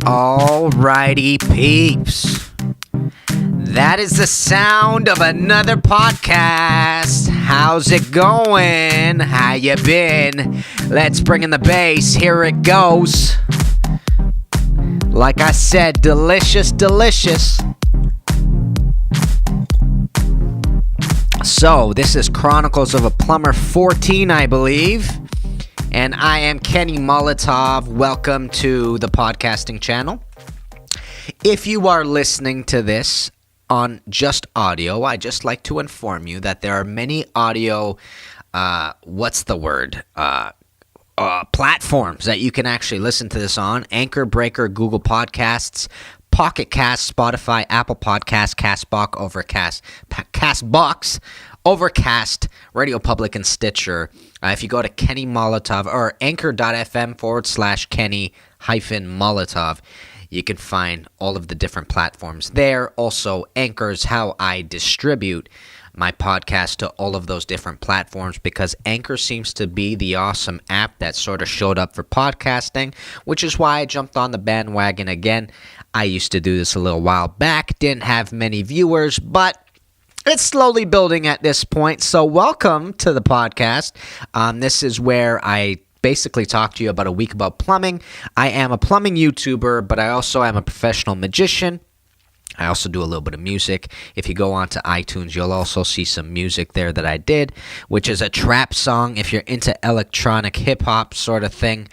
Alrighty, peeps. That is the sound of another podcast. How's it going? How you been? Let's bring in the bass. Here it goes. Like I said, delicious, delicious. So, this is Chronicles of a Plumber 14, I believe. And I am Kenny Molotov. Welcome to the podcasting channel. If you are listening to this on just audio, I just like to inform you that there are many audio, platforms that you can actually listen to this on. Anchor, Breaker, Google Podcasts, Pocket Cast, Spotify, Apple Podcasts, Castbox, Overcast, Radio Public, and Stitcher. If you go to Kenny Molotov or anchor.fm/Kenny-Molotov, you can find all of the different platforms there. Also, Anchor is how I distribute my podcast to all of those different platforms because Anchor seems to be the awesome app that sort of showed up for podcasting, which is why I jumped on the bandwagon again. I used to do this a little while back, didn't have many viewers, but it's slowly building at this point, so welcome to the podcast. This is where I basically talk to you about a week about plumbing. I am a plumbing YouTuber, but I also am a professional magician. I also do a little bit of music. If you go onto iTunes, you'll also see some music there that I did, which is a trap song. If you're into electronic hip-hop sort of thing,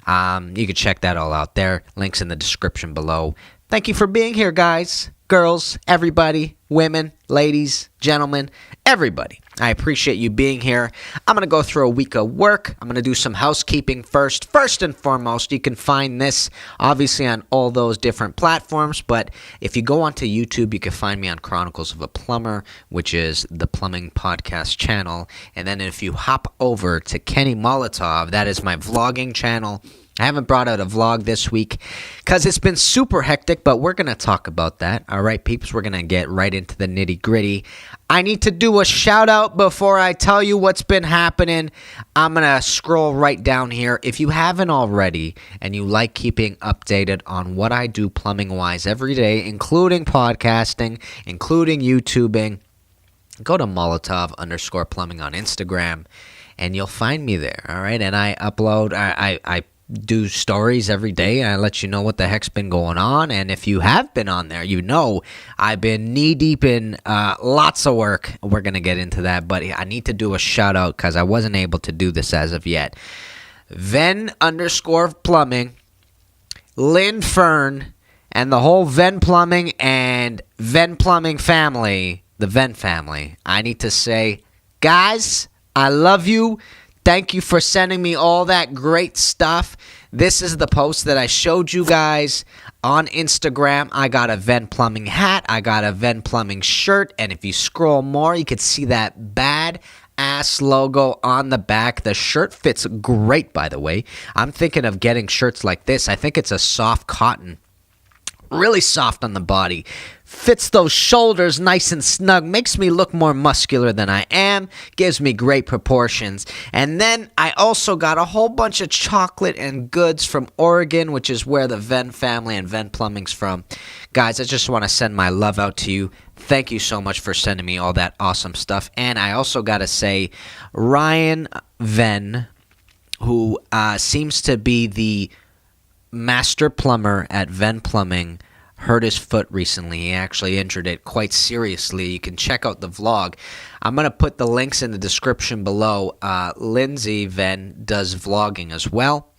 you can check that all out there. Links in the description below. Thank you for being here, guys, girls, everybody, women, ladies, gentlemen, everybody. I appreciate you being here. I'm going to go through a week of work. I'm going to do some housekeeping first. First and foremost, you can find this obviously on all those different platforms, but if you go onto YouTube, you can find me on Chronicles of a Plumber, which is the plumbing podcast channel. And then if you hop over to Kenny Molotov, that is my vlogging channel. I haven't brought out a vlog this week because it's been super hectic, but we're going to talk about that. All right, peeps, we're going to get right into the nitty-gritty. I need to do a shout-out before I tell you what's been happening. I'm going to scroll right down here. If you haven't already and you like keeping updated on what I do plumbing-wise every day, including podcasting, including YouTubing, go to Molotov_plumbing on Instagram, and you'll find me there, all right? And I upload, I do stories every day, and I let you know what the heck's been going on. And if you have been on there, you know I've been knee-deep in lots of work. We're going to get into that, but I need to do a shout-out because I wasn't able to do this as of yet. Ven_plumbing, Lynn Fern, and the whole Ven Plumbing and Ven Plumbing family, the Ven family. I need to say, guys, I love you. Thank you for sending me all that great stuff. This is the post that I showed you guys on Instagram. I got a Ven Plumbing hat. I got a Ven Plumbing shirt. And if you scroll more, you can see that bad-ass logo on the back. The shirt fits great, by the way. I'm thinking of getting shirts like this. I think it's a soft cotton. Really soft on the body. Fits those shoulders nice and snug. Makes me look more muscular than I am. Gives me great proportions. And then I also got a whole bunch of chocolate and goods from Oregon, which is where the Ven family and Ven Plumbing's from. Guys, I just want to send my love out to you. Thank you so much for sending me all that awesome stuff. And I also got to say, Ryan Ven, who seems to be the master plumber at Ven Plumbing, hurt his foot recently. He actually injured it quite seriously. You can check out the vlog. I'm going to put the links in the description below. Lindsay Ven does vlogging as well.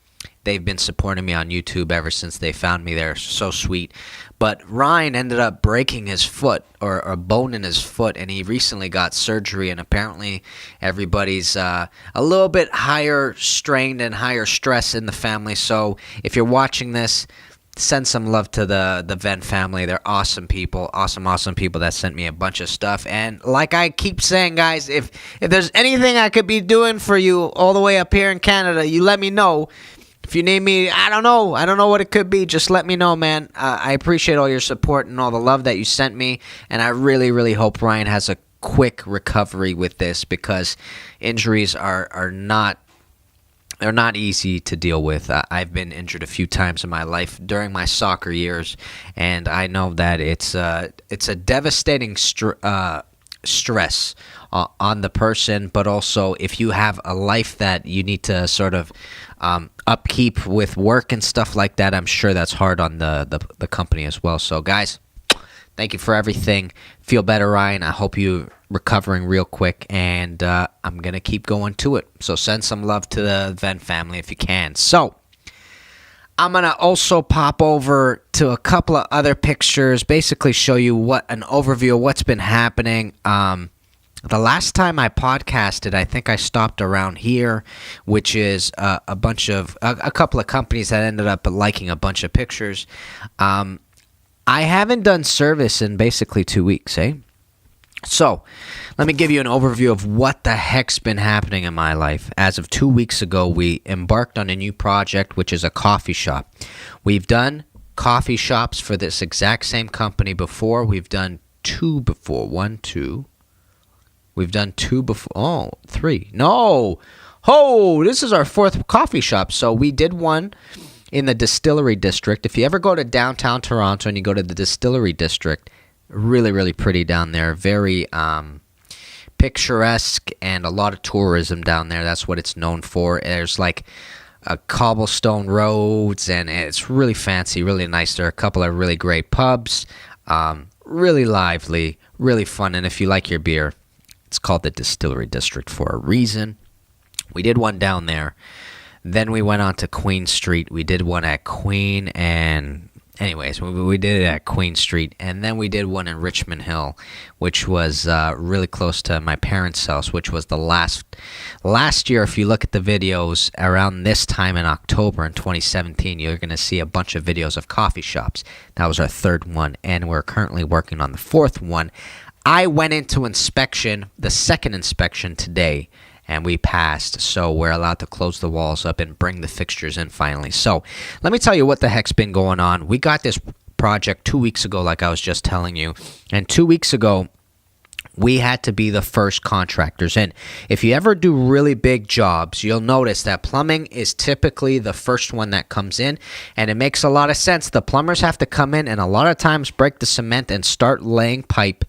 They've been supporting me on YouTube ever since they found me. They're so sweet. But Ryan ended up breaking his foot, or a bone in his foot, and he recently got surgery, and apparently everybody's a little bit higher strained and higher stress in the family. So if you're watching this, send some love to the Ven family. They're awesome people, awesome people that sent me a bunch of stuff. And like I keep saying, guys, if there's anything I could be doing for you all the way up here in Canada, you let me know. If you need me, I don't know what it could be. Just let me know, man. I appreciate all your support and all the love that you sent me, and I really, really hope Ryan has a quick recovery with this because injuries are not they're not easy to deal with. I've been injured a few times in my life during my soccer years, and I know that it's a devastating stress on the person, but also if you have a life that you need to sort of upkeep with work and stuff like that, I'm sure that's hard on the company as well. So, guys, thank you for everything. Feel better, Ryan. I hope you're recovering real quick, and I'm going to keep going to it. So send some love to the Venn family if you can. So I'm going to also pop over to a couple of other pictures, basically show you an overview of what's been happening. The last time I podcasted, I think I stopped around here, which is a couple of companies that ended up liking a bunch of pictures. I haven't done service in basically 2 weeks, eh? So, let me give you an overview of what the heck's been happening in my life. As of 2 weeks ago, we embarked on a new project, which is a coffee shop. We've done coffee shops for this exact same company before. We've done two before. We've done two before. Oh, three. No! Oh, this is our fourth coffee shop. So, we did one in the Distillery District. If you ever go to downtown Toronto and you go to the Distillery District, really, really pretty down there. Very picturesque and a lot of tourism down there. That's what it's known for. There's like cobblestone roads, and it's really fancy, really nice. There are a couple of really great pubs, really lively, really fun. And if you like your beer, it's called the Distillery District for a reason. We did one down there. Then we went on to Queen Street. We did one at Queen, and anyways, we did it at Queen Street. And then we did one in Richmond Hill, which was really close to my parents' house, which was the last year. If you look at the videos around this time in October in 2017, you're going to see a bunch of videos of coffee shops. That was our third one, and we're currently working on the fourth one. I went into inspection, the second inspection today, and we passed, so we're allowed to close the walls up and bring the fixtures in finally. So let me tell you what the heck's been going on. We got this project 2 weeks ago, like I was just telling you, and 2 weeks ago, we had to be the first contractors in. If you ever do really big jobs, you'll notice that plumbing is typically the first one that comes in, and it makes a lot of sense. The plumbers have to come in and a lot of times break the cement and start laying pipe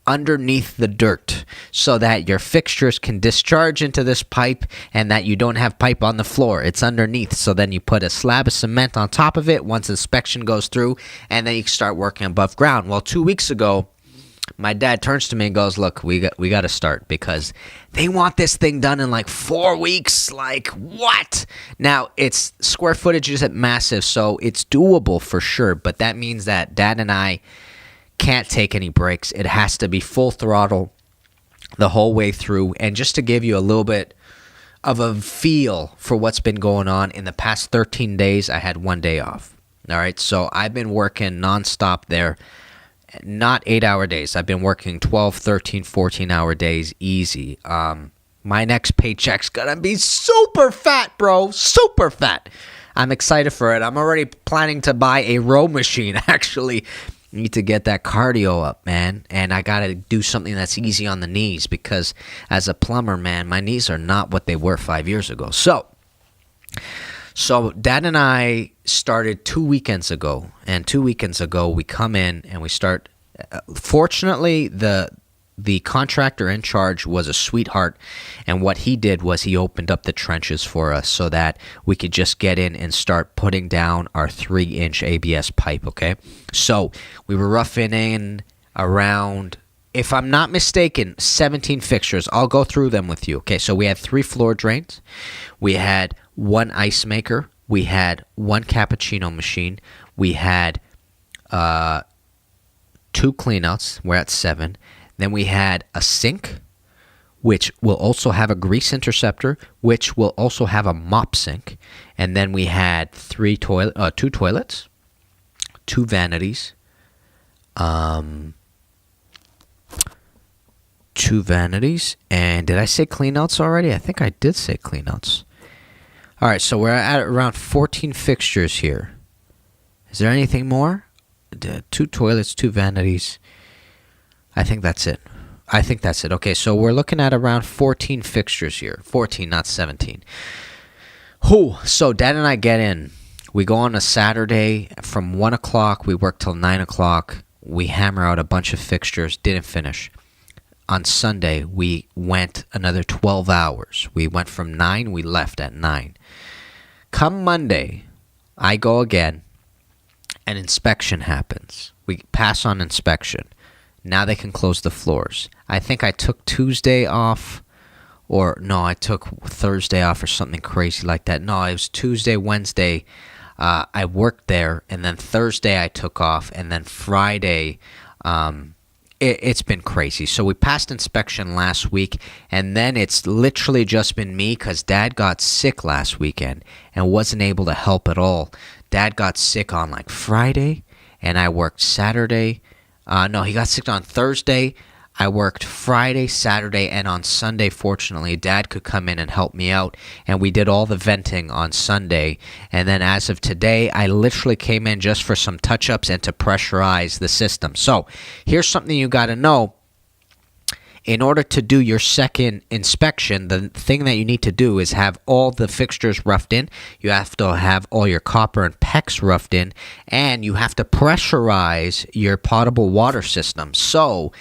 underneath the dirt so that your fixtures can discharge into this pipe and that you don't have pipe on the floor. It's underneath, so then you put a slab of cement on top of it once inspection goes through, and then you start working above ground. Well, 2 weeks ago, my dad turns to me and goes, look, we got to start because they want this thing done in like 4 weeks. Like, what? Now, its square footage isn't massive, so it's doable for sure, but that means that Dad and I can't take any breaks. It has to be full throttle the whole way through. And just to give you a little bit of a feel for what's been going on, in the past 13 days, I had 1 day off. All right, so I've been working nonstop there. Not 8-hour days. I've been working 12, 13, 14-hour days easy. My next paycheck's gonna be super fat, bro. Super fat. I'm excited for it. I'm already planning to buy a row machine, actually. Need to get that cardio up, man. And I got to do something that's easy on the knees because as a plumber, man, my knees are not what they were 5 years ago. So Dad and I started 2 weekends ago. And 2 weekends ago, we come in and we start. Fortunately, the contractor in charge was a sweetheart, and what he did was he opened up the trenches for us so that we could just get in and start putting down our 3-inch ABS pipe, okay? So we were roughing in around, if I'm not mistaken, 17 fixtures. I'll go through them with you, okay? So we had 3 floor drains. We had 1 ice maker. We had 1 cappuccino machine. We had 2 cleanouts. We're at 7. Then we had a sink, which will also have a grease interceptor, which will also have a mop sink. And then we had 2 toilets, 2 vanities, 2 vanities. And did I say cleanouts already? I think I did say cleanouts. All right, so we're at around 14 fixtures here. Is there anything more? 2 toilets, 2 vanities. I think that's it. Okay, so we're looking at around 14 fixtures here. 14, not 17. So Dad and I get in. We go on a Saturday from 1 o'clock. We work till 9 o'clock. We hammer out a bunch of fixtures. Didn't finish. On Sunday, we went another 12 hours. We went from 9. We left at 9. Come Monday, I go again. An inspection happens. We pass on inspection. Now they can close the floors. I think I took Tuesday off, or no, I took Thursday off or something crazy like that. No, it was Tuesday, Wednesday. I worked there, and then Thursday I took off, and then Friday, it's been crazy. So we passed inspection last week, and then it's literally just been me because Dad got sick last weekend and wasn't able to help at all. Dad got sick on like Friday, and I worked Saturday. No, he got sick on Thursday. I worked Friday, Saturday, and on Sunday, fortunately, Dad could come in and help me out, and we did all the venting on Sunday. And then as of today, I literally came in just for some touch-ups and to pressurize the system. So here's something you got to know. In order to do your second inspection, the thing that you need to do is have all the fixtures roughed in. You have to have all your copper and PEX roughed in, and you have to pressurize your potable water system. So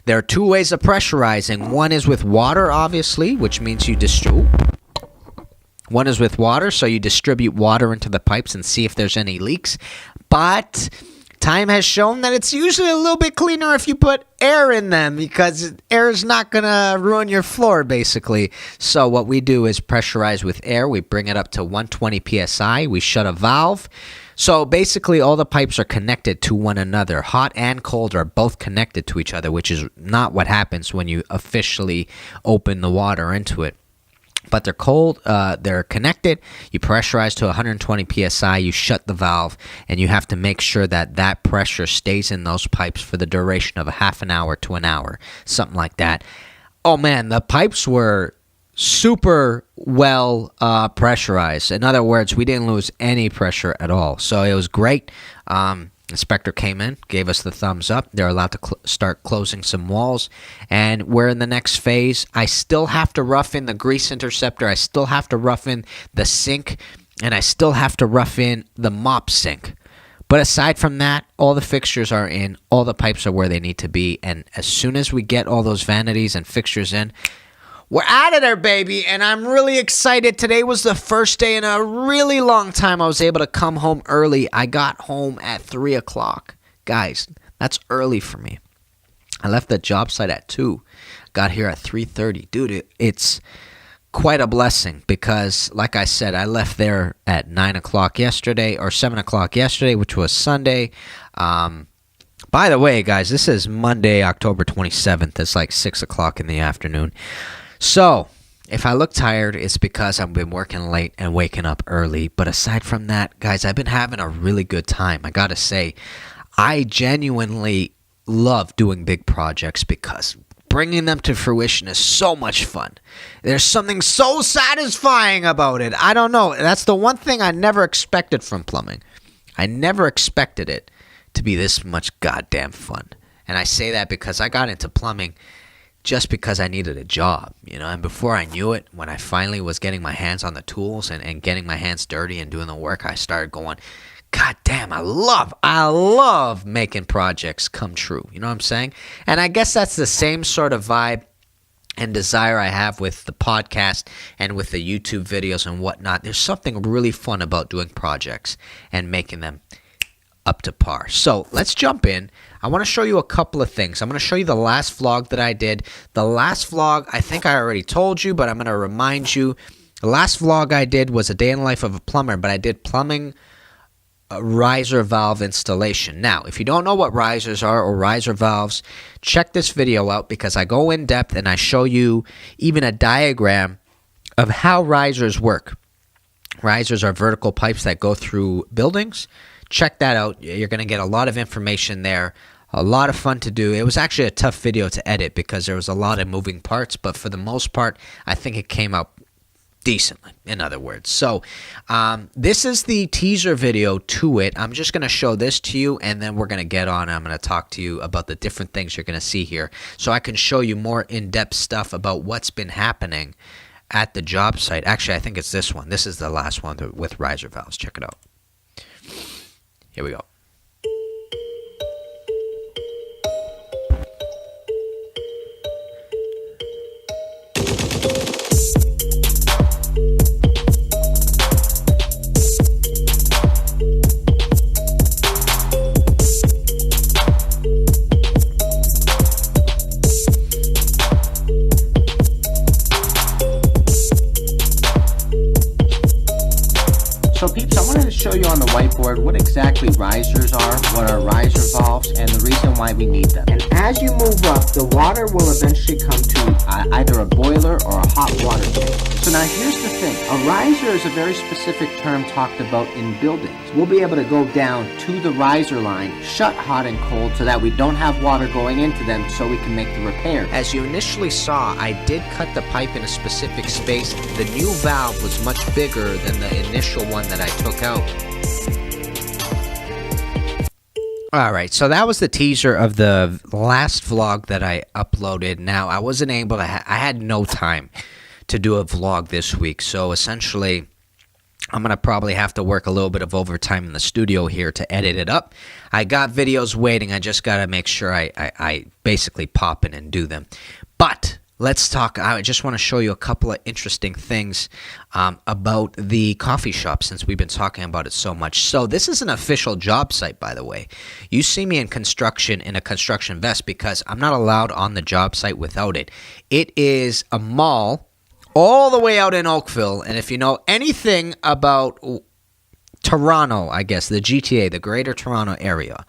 there are two ways of pressurizing. One is with water, obviously, which means you distribute. One is with water, so you distribute water into the pipes and see if there's any leaks. But time has shown that it's usually a little bit cleaner if you put air in them, because air is not going to ruin your floor, basically. So what we do is pressurize with air. We bring it up to 120 psi. We shut a valve. So basically all the pipes are connected to one another. Hot and cold are both connected to each other, which is not what happens when you officially open the water into it. But they're cold, they're connected. You pressurize to 120 psi, you shut the valve, and you have to make sure that that pressure stays in those pipes for the duration of a half an hour to an hour, something like that. Oh man, the pipes were super well pressurized. In other words, we didn't lose any pressure at all. So it was great. Inspector came in, gave us the thumbs up. They're allowed to start closing some walls, and we're in the next phase. I still have to rough in the grease interceptor. I still have to rough in the sink, and I still have to rough in the mop sink. But aside from that, all the fixtures are in, all the pipes are where they need to be, and as soon as we get all those vanities and fixtures in, we're out of there, baby, and I'm really excited. Today was the first day in a really long time I was able to come home early. I got home at 3 o'clock. Guys, that's early for me. I left the job site at 2. Got here at 3:30. Dude, it's quite a blessing because, like I said, I left there at 9 o'clock yesterday, or 7 o'clock yesterday, which was Sunday. By the way, guys, this is Monday, October 27th. It's like 6 o'clock in the afternoon. So, if I look tired, it's because I've been working late and waking up early. But aside from that, guys, I've been having a really good time. I gotta say, I genuinely love doing big projects because bringing them to fruition is so much fun. There's something so satisfying about it. I don't know. That's the one thing I never expected from plumbing. I never expected it to be this much goddamn fun. And I say that because I got into plumbing just because I needed a job, you know, and before I knew it, when I finally was getting my hands on the tools and getting my hands dirty and doing the work, I started going, God damn, I love making projects come true, you know what I'm saying? And I guess that's the same sort of vibe and desire I have with the podcast and with the YouTube videos and whatnot. There's something really fun about doing projects and making them up to par. So let's jump in. I want to show you a couple of things. I'm going to show you the last vlog that I did. The last vlog, I think I already told you, but I'm going to remind you. The last vlog I did was a day in the life of a plumber, but I did plumbing riser valve installation. Now, if you don't know what risers are or riser valves, check this video out because I go in depth and I show you even a diagram of how risers work. Risers are vertical pipes that go through buildings. Check that out. You're going to get a lot of information there. A lot of fun to do. It was actually a tough video to edit because there was a lot of moving parts, but for the most part, I think it came out decently, in other words. So this is the teaser video to it. I'm just going to show this to you, and then we're going to get on. I'm going to talk to you about the different things you're going to see here so I can show you more in-depth stuff about what's been happening at the job site. Actually, I think it's this one. This is the last one with riser valves. Check it out. Here we go. So Peeps, I wanted to show you on the whiteboard what exactly risers are, what are riser valves, and the reason why we need them. And as you move up, the water will eventually come to either a boiler or a hot water tank. So now here's the thing. A riser is a very specific term talked about in buildings. We'll be able to go down to the riser line, shut hot and cold so that we don't have water going into them so we can make the repair. As you initially saw, I did cut the pipe in a specific space. The new valve was much bigger than the initial one that I took out. Alright, so that was the teaser of the last vlog that I uploaded. Now, I wasn't able to, I had no time to do a vlog this week, so essentially, I'm going to probably have to work a little bit of overtime in the studio here to edit it up. I got videos waiting, I just got to make sure I basically pop in and do them. But let's talk. I just want to show you a couple of interesting things about the coffee shop since we've been talking about it so much. So this is an official job site, by the way. You see me in construction in a construction vest because I'm not allowed on the job site without it. It is a mall all the way out in Oakville, and if you know anything about Toronto, I guess, the GTA, the Greater Toronto Area,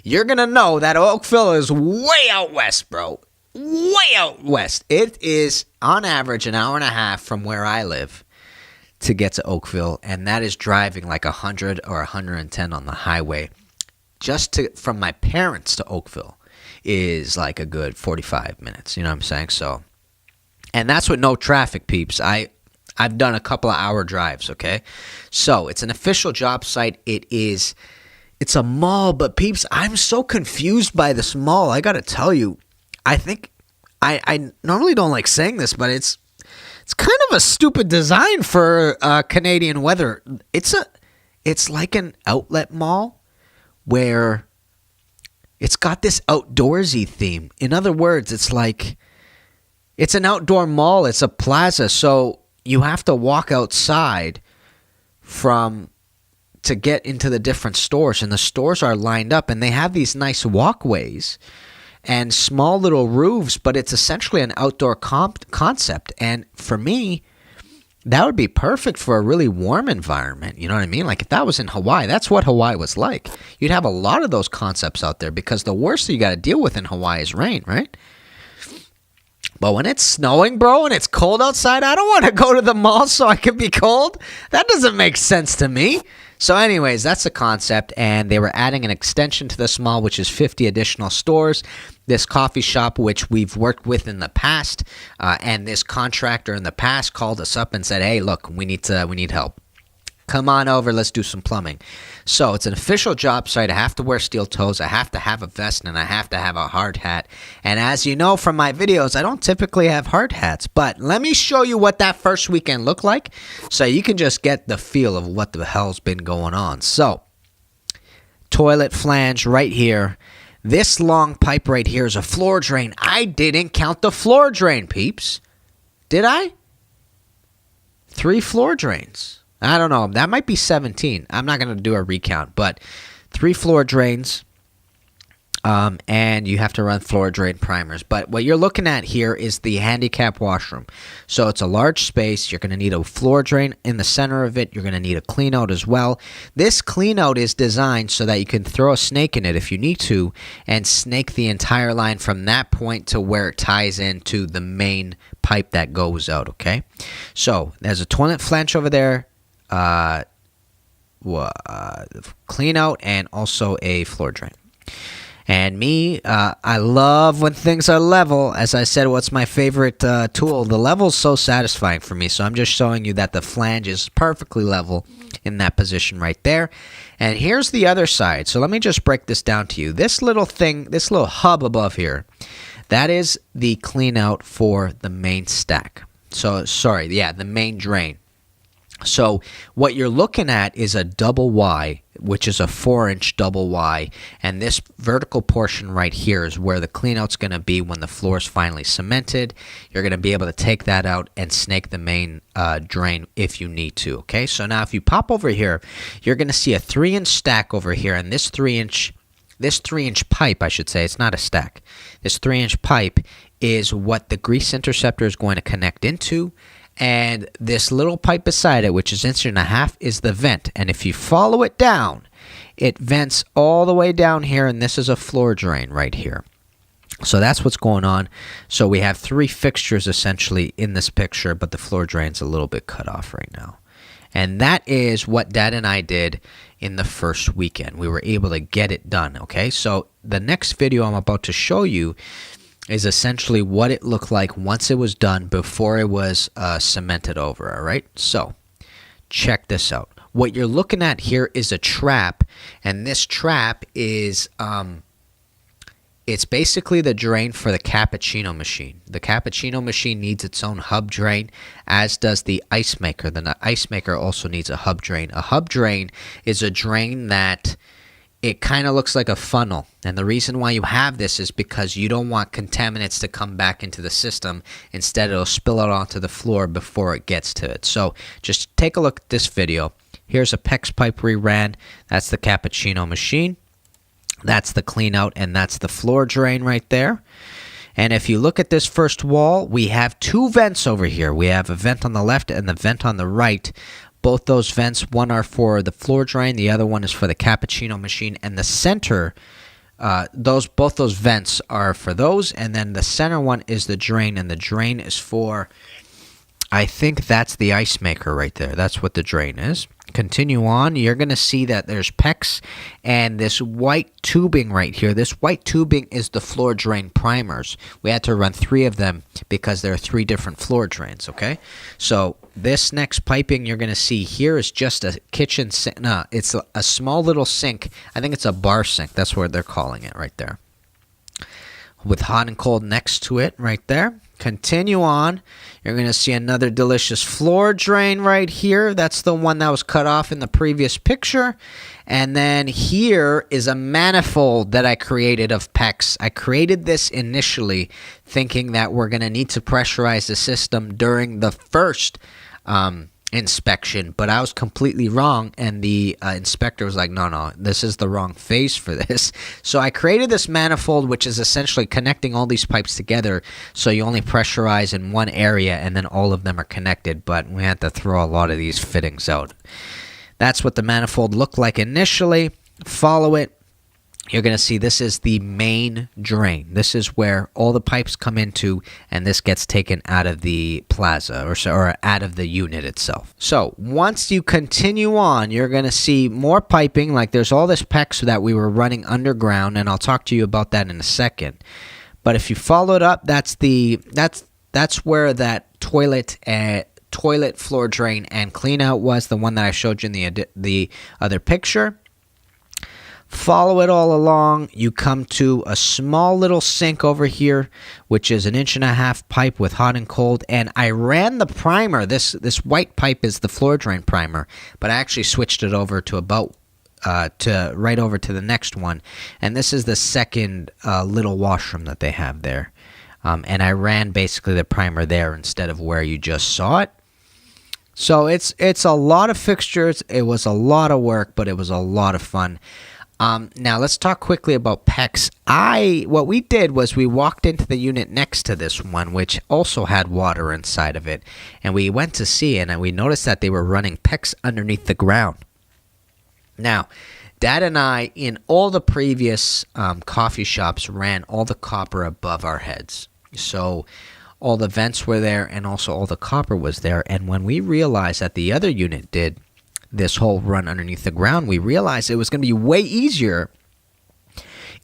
you're going to know that Oakville is way out west, bro. Way out west. It is, on average, an hour and a half from where I live to get to Oakville, and that is driving like 100 or 110 on the highway. From my parents to Oakville is like a good 45 minutes, you know what I'm saying? So, and that's with no traffic, peeps. I've done a couple of hour drives, okay? So, it's an official job site. It's a mall, but peeps, I'm so confused by this mall. I got to tell you, I think I normally don't like saying this, but it's kind of a stupid design for Canadian weather. It's like an outlet mall where it's got this outdoorsy theme. In other words, it's an outdoor mall. It's a plaza, so you have to walk outside to get into the different stores, and the stores are lined up, and they have these nice walkways and small little roofs, but it's essentially an outdoor concept. And for me, that would be perfect for a really warm environment. You know what I mean? Like if that was in Hawaii, that's what Hawaii was like. You'd have a lot of those concepts out there because the worst you got to deal with in Hawaii is rain, right? But when it's snowing, bro, and it's cold outside, I don't want to go to the mall so I can be cold. That doesn't make sense to me. So anyways, that's the concept, and they were adding an extension to this mall, which is 50 additional stores. This coffee shop, which we've worked with in the past, and this contractor in the past called us up and said, hey, look, we need help. Come on over, let's do some plumbing. So it's an official job site. I have to wear steel toes. I have to have a vest, and I have to have a hard hat. And as you know from my videos, I don't typically have hard hats. But let me show you what that first weekend looked like so you can just get the feel of what the hell's been going on. So, toilet flange right here. This long pipe right here is a floor drain. I didn't count the floor drain, peeps. Did I? 3 floor drains. I don't know. That might be 17. I'm not going to do a recount, but 3 floor drains, and you have to run floor drain primers. But what you're looking at here is the handicap washroom. So it's a large space. You're going to need a floor drain in the center of it. You're going to need a clean out as well. This clean out is designed so that you can throw a snake in it if you need to and snake the entire line from that point to where it ties into the main pipe that goes out, okay? So there's a toilet flange over there. Clean out and also a floor drain. And me, I love when things are level. As I said, what's my favorite tool? The level's so satisfying for me. So I'm just showing you that the flange is perfectly level in that position right there. And here's the other side. So let me just break this down to you. This little thing, this little hub above here, that is the clean out for the main stack. The main drain. So what you're looking at is a double Y, which is a 4-inch double Y, and this vertical portion right here is where the cleanout's going to be when the floor is finally cemented. You're going to be able to take that out and snake the main drain if you need to. Okay, so now if you pop over here, you're going to see a 3-inch stack over here, and this 3-inch pipe, I should say, it's not a stack. This 3-inch pipe is what the grease interceptor is going to connect into. And this little pipe beside it, which is 1.5 inches, is the vent. And if you follow it down, it vents all the way down here, and this is a floor drain right here. So that's what's going on. So we have 3 fixtures essentially in this picture, but the floor drain's a little bit cut off right now. And that is what Dad and I did in the first weekend. We were able to get it done, okay? So the next video I'm about to show you is essentially what it looked like once it was done before it was cemented over, all right? So check this out. What you're looking at here is a trap, and this trap is it's basically the drain for the cappuccino machine. The cappuccino machine needs its own hub drain, as does the ice maker. The ice maker also needs a hub drain. A hub drain is a drain that it kind of looks like a funnel, and the reason why you have this is because you don't want contaminants to come back into the system. Instead, it'll spill out onto the floor before it gets to it. So just take a look at this video. Here's a PEX pipe we ran. That's the cappuccino machine. That's the clean out, and that's the floor drain right there. And if you look at this first wall, we have 2 vents over here. We have a vent on the left and the vent on the right. Both those vents, one are for the floor drain, the other one is for the cappuccino machine, and the center, both those vents are for those, and then the center one is the drain, and the drain is for, I think that's the ice maker right there. That's what the drain is. Continue on, you're going to see that there's PEX and this white tubing right here. This white tubing is the floor drain primers. We had to run 3 of them because there are 3 different floor drains, okay? So this next piping you're going to see here is just a kitchen sink. No, it's a small little sink. I think it's a bar sink. That's what they're calling it right there. With hot and cold next to it right there. Continue on. You're going to see another delicious floor drain right here. That's the one that was cut off in the previous picture. And then here is a manifold that I created of PEX. I created this initially thinking that we're going to need to pressurize the system during the first inspection, but I was completely wrong, and the inspector was like, no, this is the wrong phase for this. So I created this manifold, which is essentially connecting all these pipes together, so you only pressurize in one area and then all of them are connected, but we had to throw a lot of these fittings out. That's what the manifold looked like initially. Follow it. You're going to see this is the main drain. This is where all the pipes come into, and this gets taken out of the plaza or out of the unit itself. So once you continue on, you're going to see more piping. Like there's all this PEX that we were running underground, and I'll talk to you about that in a second. But if you follow it up, that's where that toilet floor drain and clean out was, the one that I showed you in the other picture. Follow it all along. You come to a small little sink over here, which is 1.5 inch pipe with hot and cold. And I ran the primer. This white pipe is the floor drain primer, but I actually switched it over to right over to the next one. And this is the second little washroom that they have there. And I ran basically the primer there instead of where you just saw it. So it's a lot of fixtures. It was a lot of work, but it was a lot of fun. Now let's talk quickly about PEX. What we did was we walked into the unit next to this one, which also had water inside of it, and we went to see it, and we noticed that they were running PEX underneath the ground. Now, Dad and I, in all the previous coffee shops, ran all the copper above our heads. So all the vents were there, and also all the copper was there. And when we realized that the other unit did this whole run underneath the ground, we realized it was going to be way easier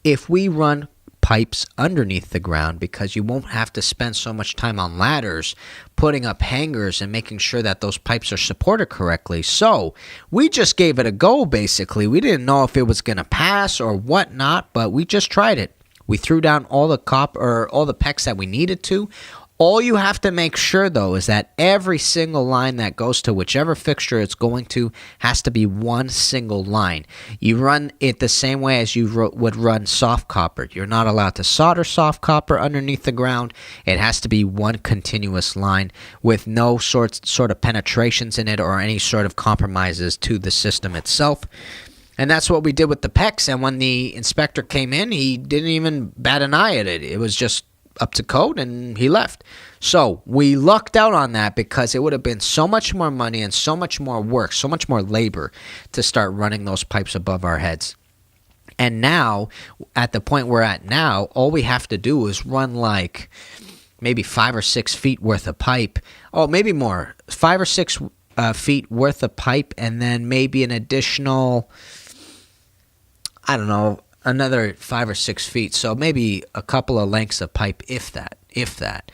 if we run pipes underneath the ground, because you won't have to spend so much time on ladders putting up hangers and making sure that those pipes are supported correctly. So we just gave it a go. Basically, we didn't know if it was going to pass or whatnot, but we just tried it. We threw down all the copper, or all the PEX that we needed to. All you have to make sure, though, is that every single line that goes to whichever fixture it's going to has to be one single line. You run it the same way as you would run soft copper. You're not allowed to solder soft copper underneath the ground. It has to be one continuous line with no sort of penetrations in it or any sort of compromises to the system itself. And that's what we did with the PEX. And when the inspector came in, he didn't even bat an eye at it. It was just up to code, and he left. So we lucked out on that because it would have been so much more money and so much more work, so much more labor to start running those pipes above our heads. And now, at the point we're at now, all we have to do is run like maybe 5 or 6 feet worth of pipe. Oh, maybe more. 5 or 6 feet worth of pipe, and then maybe an additional, I don't know, another 5 or 6 feet, so maybe a couple of lengths of pipe, if that,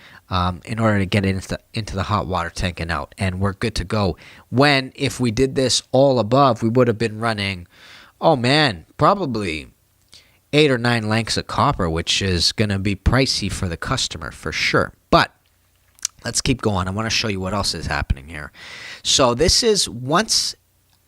in order to get it into the hot water tank and out, and we're good to go. When, if we did this all above, we would have been running, oh man, probably 8 or 9 lengths of copper, which is going to be pricey for the customer for sure. But let's keep going. I want to show you what else is happening here. So this is once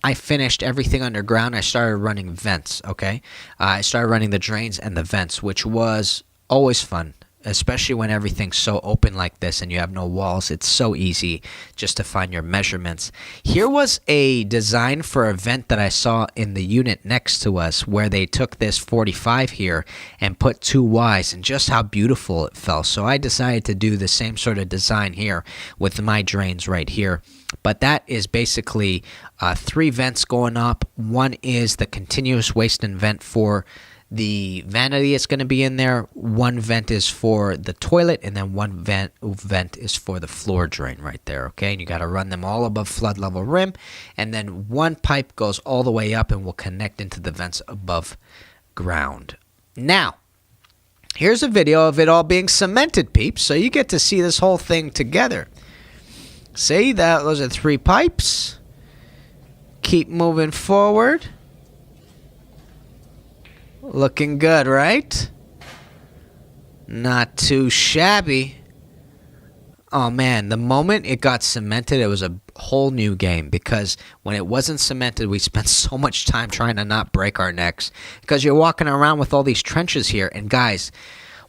I finished everything underground, I started running vents, okay? I started running the drains and the vents, which was always fun, especially when everything's so open like this and you have no walls. It's so easy just to find your measurements. Here was a design for a vent that I saw in the unit next to us where they took this 45 here and put 2 Ys, and just how beautiful it felt. So I decided to do the same sort of design here with my drains right here. But that is basically 3 vents going up. One is the continuous waste and vent for the vanity that's going to be in there. 1 vent is for the toilet, and then 1 vent is for the floor drain right there, okay? And you got to run them all above flood level rim, and then 1 pipe goes all the way up and will connect into the vents above ground. Now, here's a video of it all being cemented, peeps, so you get to see this whole thing together. See, those are 3 pipes. Keep moving forward. Looking good, right? Not too shabby. Oh man, the moment it got cemented, it was a whole new game, because when it wasn't cemented, we spent so much time trying to not break our necks, because you're walking around with all these trenches here. And guys,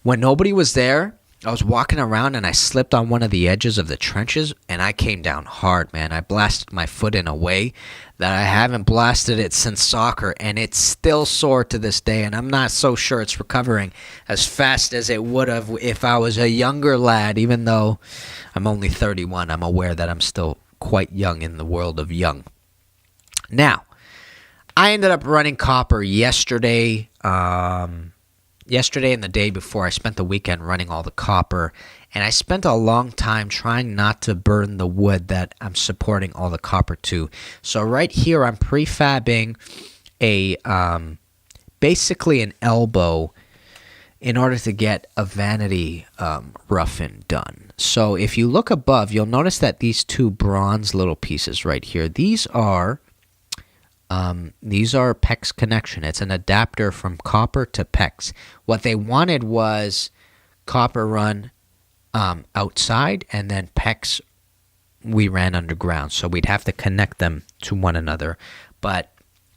when nobody was there, I was walking around and I slipped on one of the edges of the trenches and I came down hard, man. I blasted my foot in a way that I haven't blasted it since soccer, and it's still sore to this day, and I'm not so sure it's recovering as fast as it would have if I was a younger lad. Even though I'm only 31, I'm aware that I'm still quite young in the world of young. Now, I ended up running copper yesterday, and the day before. I spent the weekend running all the copper, and I spent a long time trying not to burn the wood that I'm supporting all the copper to. So right here, I'm prefabbing a basically an elbow in order to get a vanity roughen done. So if you look above, you'll notice that these 2 bronze little pieces right here, these are PEX connection. It's an adapter from copper to PEX. What they wanted was copper run outside, and then PEX we ran underground. So we'd have to connect them to one another. But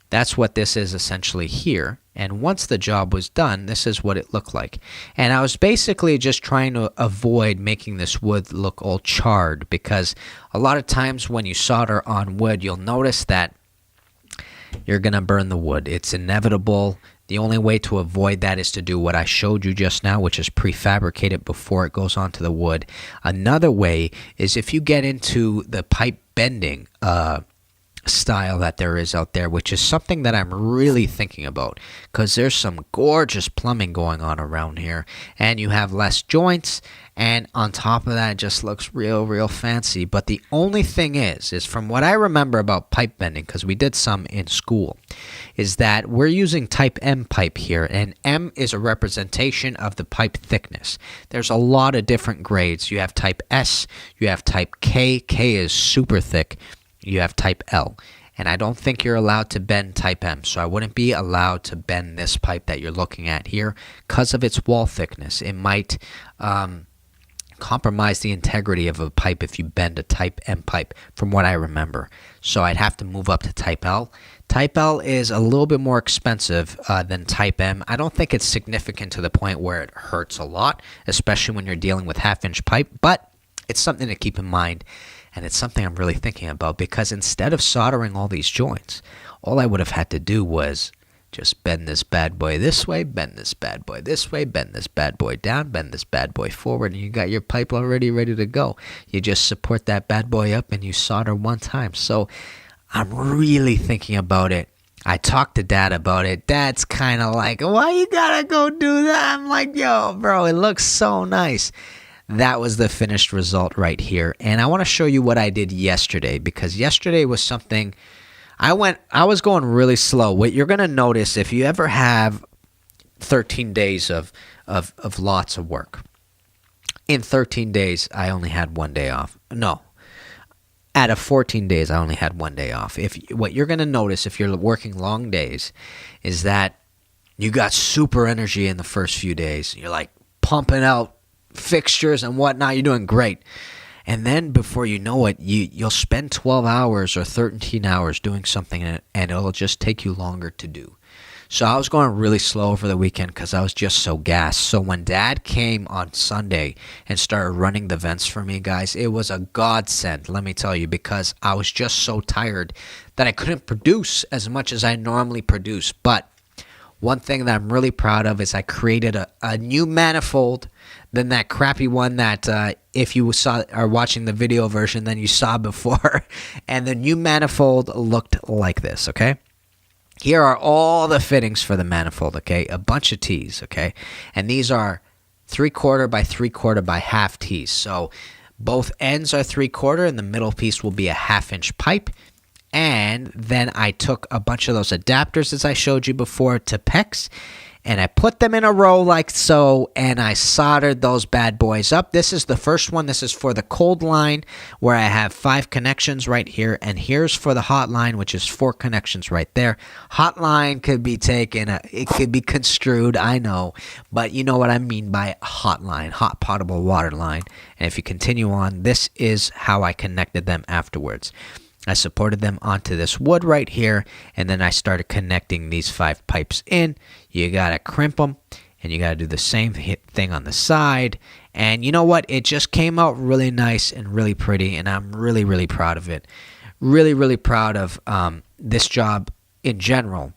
that's what this is essentially here. And once the job was done, this is what it looked like. And I was basically just trying to avoid making this wood look all charred, because a lot of times when you solder on wood, you'll notice that you're going to burn the wood. It's inevitable. The only way to avoid that is to do what I showed you just now, which is prefabricate it before it goes onto the wood. Another way is if you get into the pipe bending style that there is out there, which is something that I'm really thinking about, because there's some gorgeous plumbing going on around here, and you have less joints, and on top of that, it just looks real fancy. But the only thing is from what I remember about pipe bending, because we did some in school, is that we're using type M pipe here, and M is a representation of the pipe thickness. There's a lot of different grades. You have type S, you have type K. K is super thick. You have type L, and I don't think you're allowed to bend type M, so I wouldn't be allowed to bend this pipe that you're looking at here because of its wall thickness. It might compromise the integrity of a pipe if you bend a type M pipe, from what I remember. So I'd have to move up to type L. Type L is a little bit more expensive than type M. I don't think it's significant to the point where it hurts a lot, especially when you're dealing with half-inch pipe, but it's something to keep in mind, and it's something I'm really thinking about, because instead of soldering all these joints, all I would have had to do was just bend this bad boy this way, bend this bad boy this way, bend this bad boy down, bend this bad boy forward, and you got your pipe already ready to go. You just support that bad boy up and you solder one time. So I'm really thinking about it. I talked to Dad about it. Dad's kind of like, why you gotta go do that? I'm like, yo, bro, it looks so nice. That was the finished result right here. And I want to show you what I did yesterday, because yesterday was something I was going really slow. What you're going to notice, if you ever have 13 days of lots of work, in 13 days, I only had 1 day off. No. Out of 14 days, I only had 1 day off. What you're going to notice if you're working long days is that you got super energy in the first few days. You're like pumping out fixtures and whatnot. You're doing great. And then before you know it, you'll spend 12 hours or 13 hours doing something, and it'll just take you longer to do. So I was going really slow over the weekend because I was just so gassed. So when Dad came on Sunday and started running the vents for me, guys, it was a godsend, let me tell you, because I was just so tired that I couldn't produce as much as I normally produce. But one thing that I'm really proud of is I created a new manifold than that crappy one that if you are watching the video version, then you saw before. And the new manifold looked like this, okay? Here are all the fittings for the manifold, okay? A bunch of T's, okay? And these are 3/4 by 3/4 by half T's. So both ends are 3/4 and the middle piece will be a 1/2-inch pipe. And then I took a bunch of those adapters, as I showed you before, to PEX, and I put them in a row like so, and I soldered those bad boys up. This is the first one. This is for the cold line, where I have 5 connections right here, and here's for the hot line, which is 4 connections right there. Hot line could be it could be construed, I know, but you know what I mean by hot line, hot potable water line. And if you continue on, this is how I connected them afterwards. I supported them onto this wood right here, and then I started connecting these 5 pipes in. You got to crimp them, and you got to do the same thing on the side. And you know what? It just came out really nice and really pretty, and I'm really, really proud of it. Really, really proud of this job in general.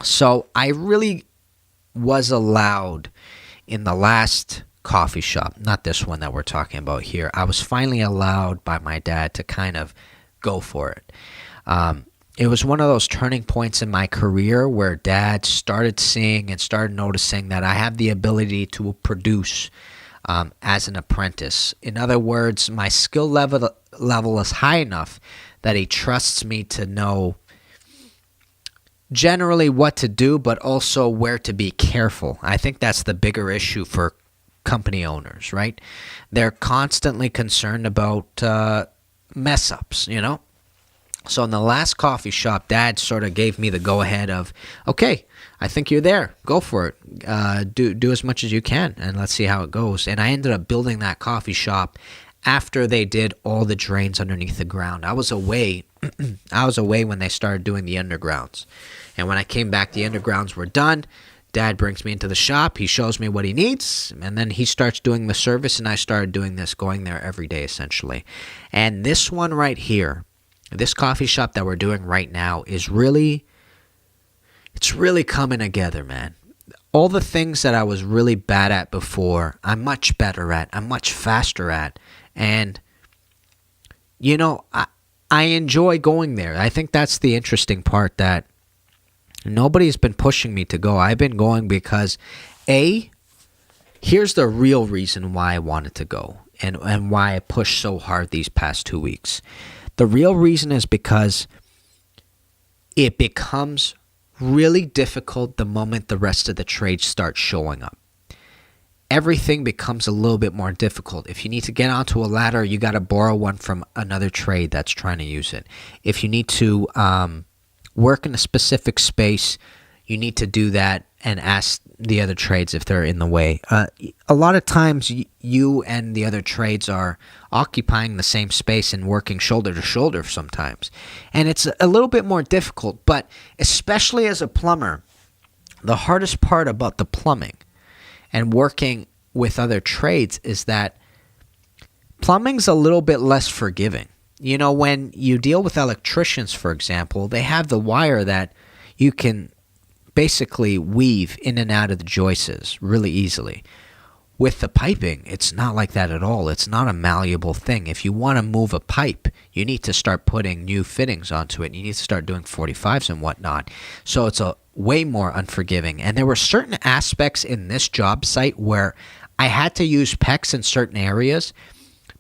So I really was allowed in the last coffee shop, not this one that we're talking about here. I was finally allowed by my dad to kind of go for it. It was one of those turning points in my career where Dad started seeing and started noticing that I have the ability to produce as an apprentice. In other words, my skill level is high enough that he trusts me to know generally what to do, but also where to be careful. I think that's the bigger issue for company owners, right? They're constantly concerned about mess ups, you know? So in the last coffee shop, Dad sort of gave me the go-ahead of, okay, I think you're there. Go for it. Do as much as you can, and let's see how it goes. And I ended up building that coffee shop after they did all the drains underneath the ground. I was away. I was away when they started doing the undergrounds. And when I came back, the undergrounds were done. Dad brings me into the shop. He shows me what he needs, and then he starts doing the service, and I started doing this, going there every day, essentially. And this one right here, this coffee shop that we're doing right now it's really coming together, man. All the things that I was really bad at before, I'm much better at. I'm much faster at. And, you know, I enjoy going there. I think that's the interesting part, that nobody's been pushing me to go. I've been going because, here's the real reason why I wanted to go and why I pushed so hard these past 2 weeks. The real reason is because it becomes really difficult the moment the rest of the trades start showing up. Everything becomes a little bit more difficult. If you need to get onto a ladder, you got to borrow one from another trade that's trying to use it. If you need to work in a specific space, you need to do that and ask the other trades if they're in the way. A lot of times you and the other trades are occupying the same space and working shoulder to shoulder sometimes. And it's a little bit more difficult, but especially as a plumber, the hardest part about the plumbing and working with other trades is that plumbing's a little bit less forgiving. You know, when you deal with electricians, for example, they have the wire that you can basically weave in and out of the joists really easily. With the piping, it's not like that at all. It's not a malleable thing. If you want to move a pipe, you need to start putting new fittings onto it. You need to start doing 45s and whatnot. So it's a way more unforgiving. And there were certain aspects in this job site where I had to use PEX in certain areas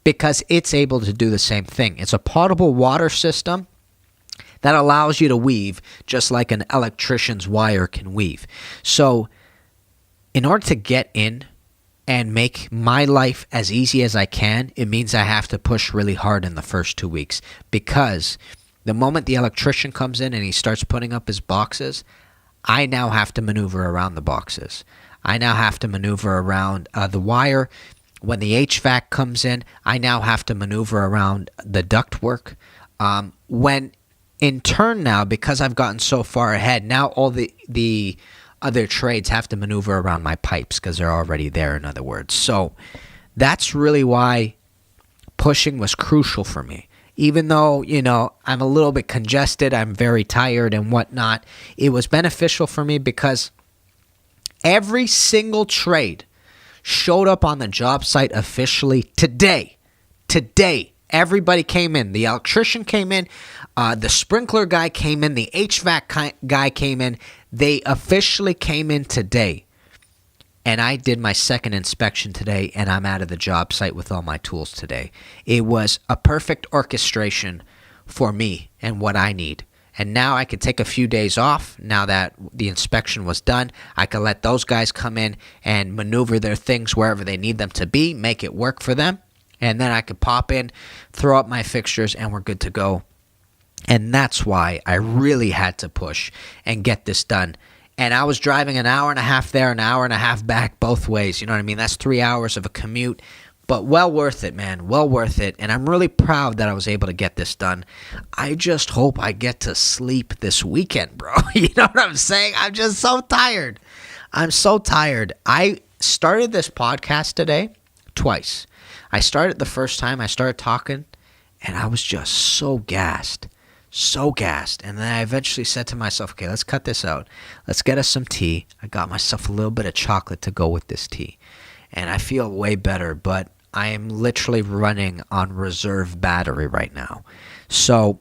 because it's able to do the same thing. It's a potable water system that allows you to weave just like an electrician's wire can weave. So in order to get in and make my life as easy as I can, it means I have to push really hard in the first 2 weeks, because the moment the electrician comes in and he starts putting up his boxes, I now have to maneuver around the boxes. I now have to maneuver around the wire. When the HVAC comes in, I now have to maneuver around the ductwork. When in turn now, because I've gotten so far ahead, now all the other trades have to maneuver around my pipes because they're already there, in other words. So that's really why pushing was crucial for me. Even though, you know, I'm a little bit congested, I'm very tired and whatnot, it was beneficial for me because every single trade showed up on the job site officially today. Today. Everybody came in. The electrician came in. The sprinkler guy came in. The HVAC guy came in. They officially came in today. And I did my second inspection today, and I'm out of the job site with all my tools today. It was a perfect orchestration for me and what I need. And now I could take a few days off. Now that the inspection was done, I could let those guys come in and maneuver their things wherever they need them to be, make it work for them. And then I could pop in, throw up my fixtures, and we're good to go. And that's why I really had to push and get this done. And I was driving an hour and a half there, an hour and a half back, both ways. You know what I mean? That's 3 hours of a commute. But well worth it, man. Well worth it. And I'm really proud that I was able to get this done. I just hope I get to sleep this weekend, bro. You know what I'm saying? I'm just so tired. I'm so tired. I started this podcast today twice. I started the first time, I started talking, and I was just so gassed. So gassed. And then I eventually said to myself, okay, let's cut this out. Let's get us some tea. I got myself a little bit of chocolate to go with this tea. And I feel way better, but I am literally running on reserve battery right now. So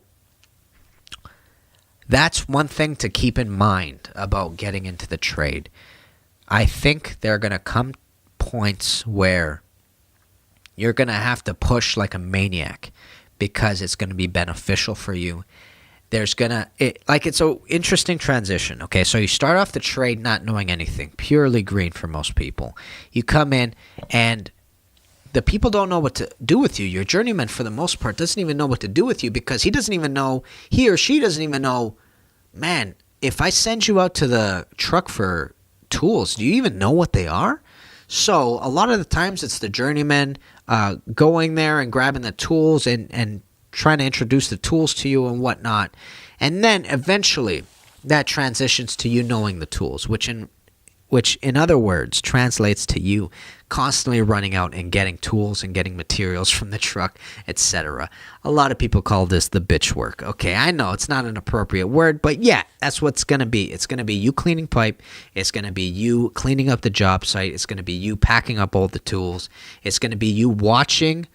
that's one thing to keep in mind about getting into the trade. I think there are going to come points where you're going to have to push like a maniac because it's going to be beneficial for you. It's an interesting transition. Okay, so you start off the trade not knowing anything, purely green for most people. You come in and the people don't know what to do with you. Your journeyman, for the most part, doesn't even know what to do with you because he or she doesn't even know, man, if I send you out to the truck for tools, do you even know what they are? So a lot of the times it's the journeyman going there and grabbing the tools and trying to introduce the tools to you and whatnot. And then eventually that transitions to you knowing the tools, which in other words translates to you constantly running out and getting tools and getting materials from the truck, etc. A lot of people call this the bitch work. Okay, I know it's not an appropriate word, but yeah, that's what it's going to be. It's going to be you cleaning pipe. It's going to be you cleaning up the job site. It's going to be you packing up all the tools. It's going to be you watching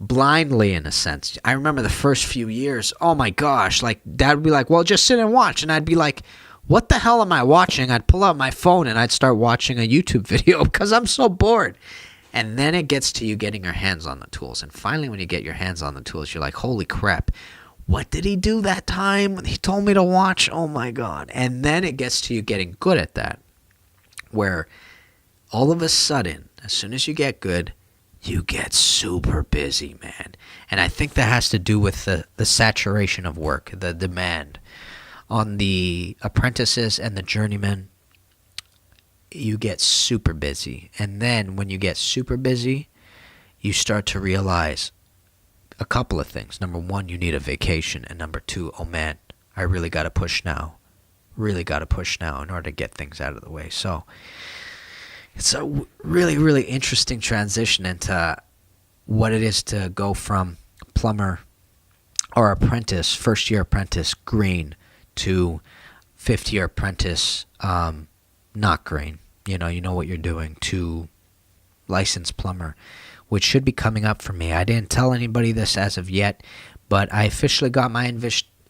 blindly, in a sense. I remember the first few years, oh my gosh, like Dad would be like, well, just sit and watch. And I'd be like, what the hell am I watching? I'd pull out my phone and I'd start watching a YouTube video because I'm so bored. And then it gets to you getting your hands on the tools. And finally, when you get your hands on the tools, you're like, holy crap, what did he do that time? He told me to watch. Oh my God. And then it gets to you getting good at that, where all of a sudden, as soon as you get good, you get super busy, man. And I think that has to do with the saturation of work, the demand on the apprentices and the journeymen. you get super busy. And then when you get super busy, you start to realize a couple of things. Number one, you need a vacation. And number two, oh man, I really got to push now. Really got to push now in order to get things out of the way. So it's a really, really interesting transition into what it is to go from plumber or apprentice, first-year apprentice, green, to fifth-year apprentice, not green. You know what you're doing, to licensed plumber, which should be coming up for me. I didn't tell anybody this as of yet, but I officially got my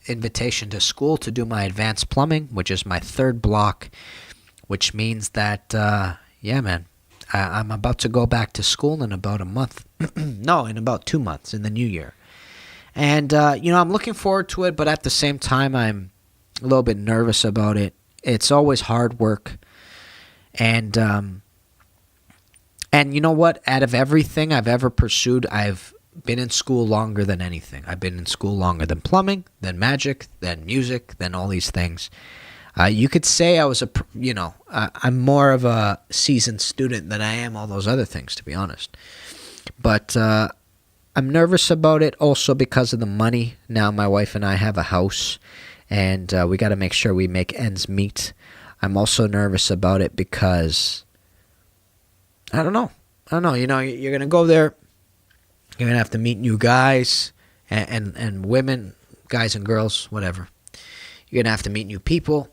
invitation to school to do my advanced plumbing, which is my third block, which means that, yeah, man, I'm about to go back to school in about a month. No, in about 2 months, in the new year. And, I'm looking forward to it, but at the same time, I'm a little bit nervous about it. It's always hard work. And you know what? Out of everything I've ever pursued, I've been in school longer than anything. I've been in school longer than plumbing, than magic, than music, than all these things. You could say I was I'm more of a seasoned student than I am all those other things, to be honest. But I'm nervous about it also because of the money. Now my wife and I have a house, and we got to make sure we make ends meet. I'm also nervous about it because I don't know. You're going to go there. You're going to have to meet new guys and women, guys and girls, whatever. You're going to have to meet new people.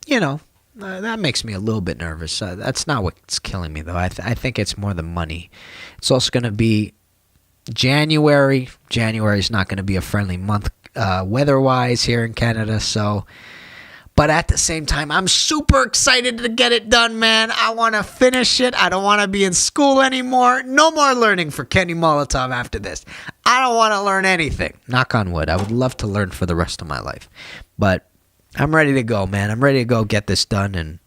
That makes me a little bit nervous. That's not what's killing me, though. I think it's more the money. It's also going to be January. January is not going to be a friendly month weather-wise here in Canada, so... But at the same time, I'm super excited to get it done, man. I want to finish it. I don't want to be in school anymore. No more learning for Kenny Molotov after this. I don't want to learn anything. Knock on wood. I would love to learn for the rest of my life. But I'm ready to go, man. I'm ready to go get this done and,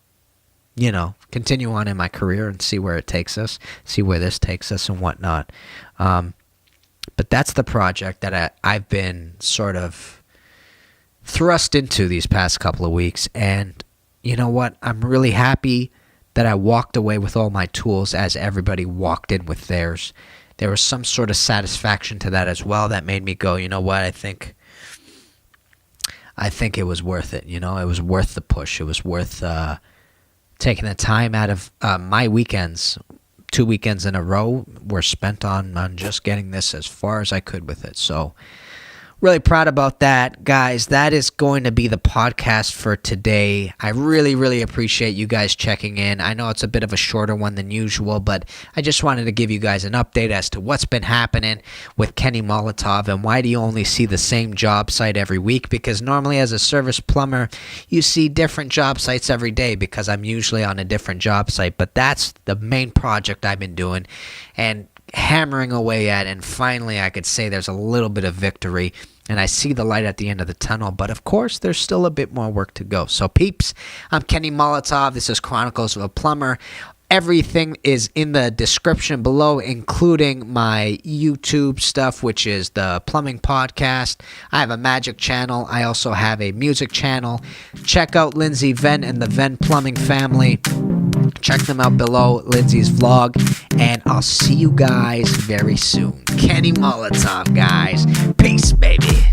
continue on in my career and see where it takes us, see where this takes us and whatnot. But that's the project that I've been sort of thrust into these past couple of weeks, and you know what? I'm really happy that I walked away with all my tools as everybody walked in with theirs. There was some sort of satisfaction to that as well that made me go, you know what? I think it was worth it. It was worth the push. It was worth taking the time out of my weekends. 2 weekends in a row were spent on just getting this as far as I could with it. So really proud about that, guys. That is going to be the podcast for today. I really, really appreciate you guys checking in. I know it's a bit of a shorter one than usual, but I just wanted to give you guys an update as to what's been happening with Kenny Molotov and why do you only see the same job site every week? Because normally as a service plumber, you see different job sites every day because I'm usually on a different job site. But that's the main project I've been doing and hammering away at, and finally I could say there's a little bit of victory and I see the light at the end of the tunnel, but of course there's still a bit more work to go. So peeps, I'm Kenny Molotov. This is Chronicles of a Plumber. Everything is in the description below, including my YouTube stuff, which is the plumbing podcast. I have a magic channel. I also have a music channel. Check out Lindsay Venn and the Venn Plumbing family. Check them out below, Lindsay's vlog, and I'll see you guys very soon. Kenny Molotov, guys. Peace, baby.